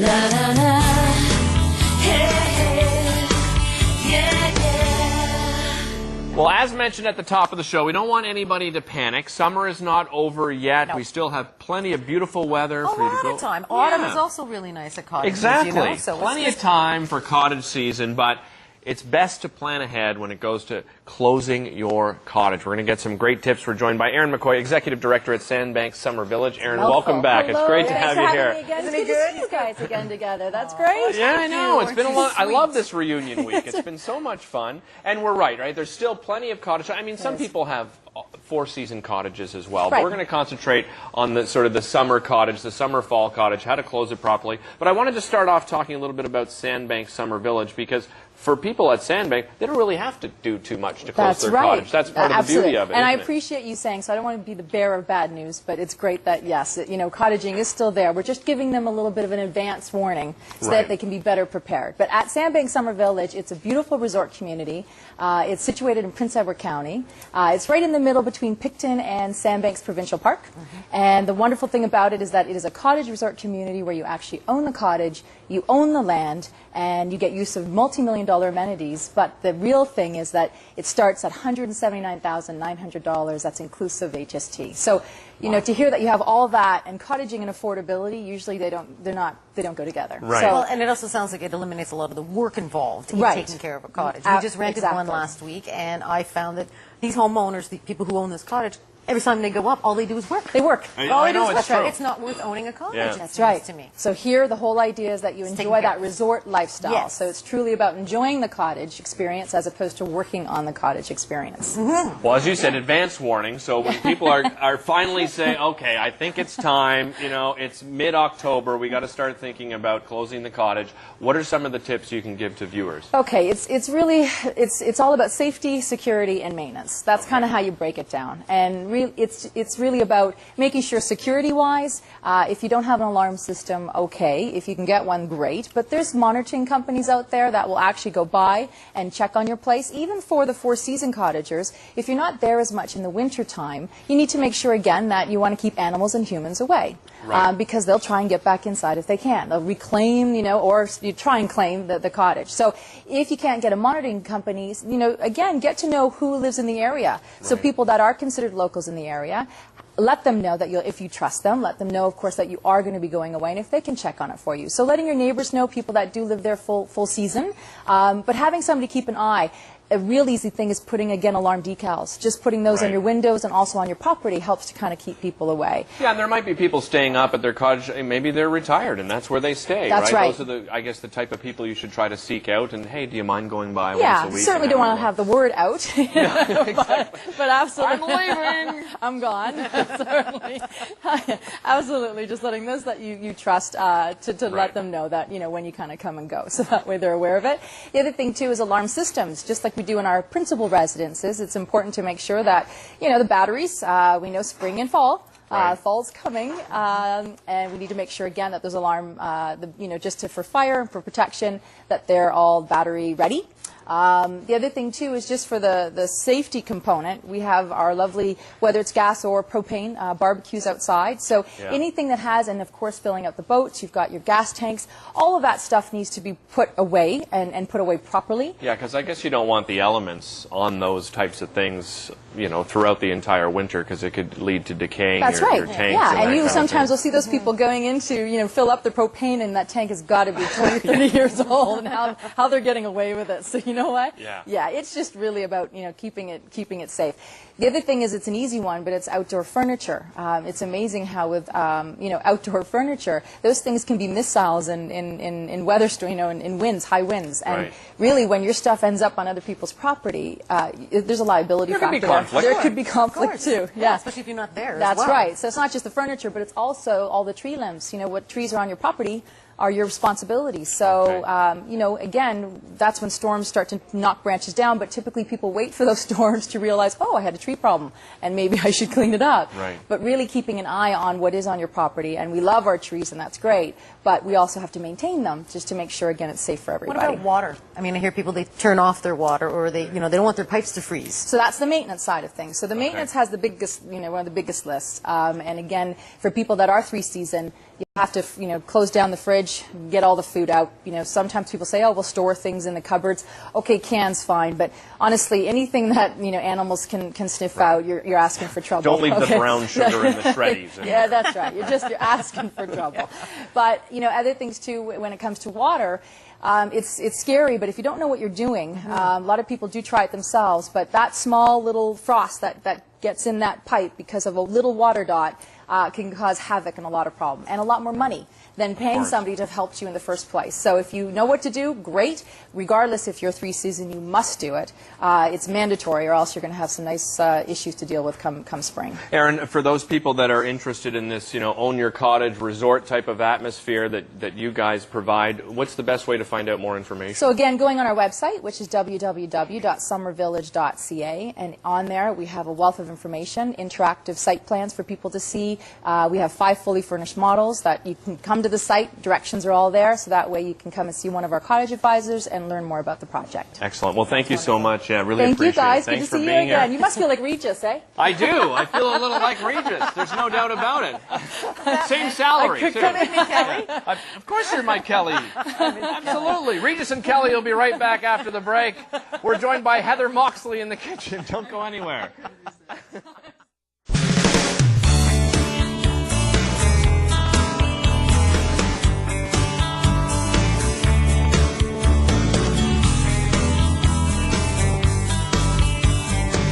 La la la, hey, yeah, yeah. Well, as mentioned at the top of the show, we don't want anybody to panic. Summer is not over yet. No. We still have plenty of beautiful weather for you to go. A lot of time. Autumn Yeah. is also really nice at Cottage. Exactly. You know? So Plenty of time for cottage season, but it's best to plan ahead when it goes to closing your cottage. We're going to get some great tips. We're joined by Erin McCoy, Executive Director at Sandbanks Summer Village. Erin, welcome back. Hello. It's great to Thanks have you for here. having me again. Isn't It's it good to good? see you guys again together. That's great. Yeah, I know. It's been a long. I Sweet. love this reunion week. It's been so much fun, and we're right. There's still plenty of cottages. I mean, some people have four-season cottages as well, but Right. we're going to concentrate on the sort of the summer cottage, the summer-fall cottage, how to close it properly. But I wanted to start off talking a little bit about Sandbanks Summer Village because for people at Sandbank, they don't really have to do too much to close their cottage. That's part of the Absolutely. beauty of it. And I isn't it? appreciate you saying, so I don't want to be the bearer of bad news, but it's great that, yes, cottaging is still there. We're just giving them a little bit of an advance warning so Right. that they can be better prepared. But at Sandbanks Summer Village, it's a beautiful resort community. It's situated in Prince Edward County. It's right in the middle between Picton and Sandbanks Provincial Park. And the wonderful thing about it is that it is a cottage resort community where you actually own the cottage, you own the land, and you get use of multi-million-dollar amenities. But the real thing is that it starts at $179,900. That's inclusive HST. So, to hear that you have all that and cottaging and affordability, usually they don't go together. Right. So, Well, and it also sounds like it eliminates a lot of the work involved in Right. taking care of a cottage. We just rented one Exactly. last week, and I found that these homeowners, the people who own this cottage, every time they go up, all they do is work. they work. All they I do know, is it's work. true. It's not worth owning a cottage. Yeah. it That's seems right. to me. So here, the whole idea is that you taken enjoy care that of. resort lifestyle. Yes. So it's truly about enjoying the cottage experience as opposed to working on the cottage experience. Well, as you said, advance warning. So when people are finally say, okay, I think it's time, it's mid-October, we got to start thinking about closing the cottage. What are some of the tips you can give to viewers? Okay, it's really all about safety, security, and maintenance. That's kind of how you break it down. And it's really about making sure security-wise, if you don't have an alarm system, okay. If you can get one, great. But there's monitoring companies out there that will actually go by and check on your place. Even for the four-season cottagers, if you're not there as much in the winter time, you need to make sure again that you want to keep animals and humans away. Right. Because they'll try and get back inside if they can. They'll reclaim, or you try and claim the cottage. So if you can't get a monitoring company, again, get to know who lives in the area. So Right. people that are considered locals in the area, let them know that if you trust them, let them know, of course, that you are going to be going away and if they can check on it for you. So letting your neighbors know, people that do live there full season, but having somebody keep an eye. A real easy thing is putting, again, alarm decals. Just putting those on Right. your windows and also on your property helps to kind of keep people away. Yeah, and there might be people staying up at their cottage, and maybe they're retired, and that's where they stay, That's right. Those are I guess, the type of people you should try to seek out, and hey, do you mind going by Yeah, once a week? certainly and don't want to having a have the word out, but absolutely. I'm leaving. I'm gone. Certainly, absolutely. Just letting those that you trust to Right. let them know that when you kind of come and go, so that way they're aware of it. The other thing too is alarm systems, just like we do in our principal residences. It's important to make sure that the batteries. We know spring and fall. Right. Fall's coming, and we need to make sure again that those alarm, for fire and for protection, that they're all battery ready. The other thing too is just for the safety component, we have our lovely, whether it's gas or propane, barbecues outside. So Yeah. anything that has, and of course filling up the boats, you've got your gas tanks, all of that stuff needs to be put away and put away properly. Yeah, because I guess you don't want the elements on those types of things, throughout the entire winter, because it could lead to decaying That's your right. tanks. Yeah, and and that you kind of sometimes thing. will see those people going into, fill up their propane, and that tank has got to be 20, 30 years old, and how they're getting away with it. So you know what? Yeah. It's just really about keeping it safe. The other thing is it's an easy one, but it's outdoor furniture. It's amazing how with outdoor furniture, those things can be missiles in weather, in winds, high winds, and Right. really when your stuff ends up on other people's property, there's a liability There could factor. be conflict. There could be conflict course. too. Yeah, especially if you're not there as That's well. right. So it's not just the furniture, but it's also all the tree limbs. What trees are on your property are your responsibility. So, Okay. again, that's when storms start to knock branches down, but typically people wait for those storms to realize, oh, I had a tree problem, and maybe I should clean it up. Right. But really keeping an eye on what is on your property, and we love our trees, and that's great, but we also have to maintain them just to make sure, again, it's safe for What everybody. about water? I mean, I hear people, they turn off their water, or they don't want their pipes to freeze. So that's the maintenance side of things. So the maintenance has the biggest, one of the biggest lists. And again, for people that are three-season, You have to, close down the fridge, get all the food out. Sometimes people say, oh, we'll store things in the cupboards. Okay, cans, fine. But honestly, anything that, animals can sniff out, you're asking for trouble. Don't leave the brown sugar in the shreddies. Yeah, that's right. You're asking for trouble. But, other things too, when it comes to water, it's scary, but if you don't know what you're doing, a lot of people do try it themselves, but that small little frost that gets in that pipe because of a little water dot can cause havoc and a lot of problems, and a lot more money than paying somebody to have helped you in the first place. So if you know what to do, great. Regardless if you're 3-season, you must do it. It's mandatory, or else you're going to have some nice issues to deal with come spring. Erin, for those people that are interested in this, own your cottage resort type of atmosphere that you guys provide, what's the best way to find out more information? So again, going on our website, which is www.summervillage.ca, and on there we have a wealth of information, interactive site plans for people to see. We have 5 fully furnished models that you can come to the site. Directions are all there, so that way you can come and see one of our cottage advisors and learn more about the project. Excellent. Well, thank you so much. Yeah, really thank appreciate you guys. it. Thanks Good to for see being you again. here. You must feel like Regis, eh? I do. I feel a little like Regis. There's no doubt about it. Same salary, too. Kelly? Of course you're my Kelly. Absolutely. Regis and Kelly will be right back after the break. We're joined by Heather Moxley in the kitchen. Don't go anywhere.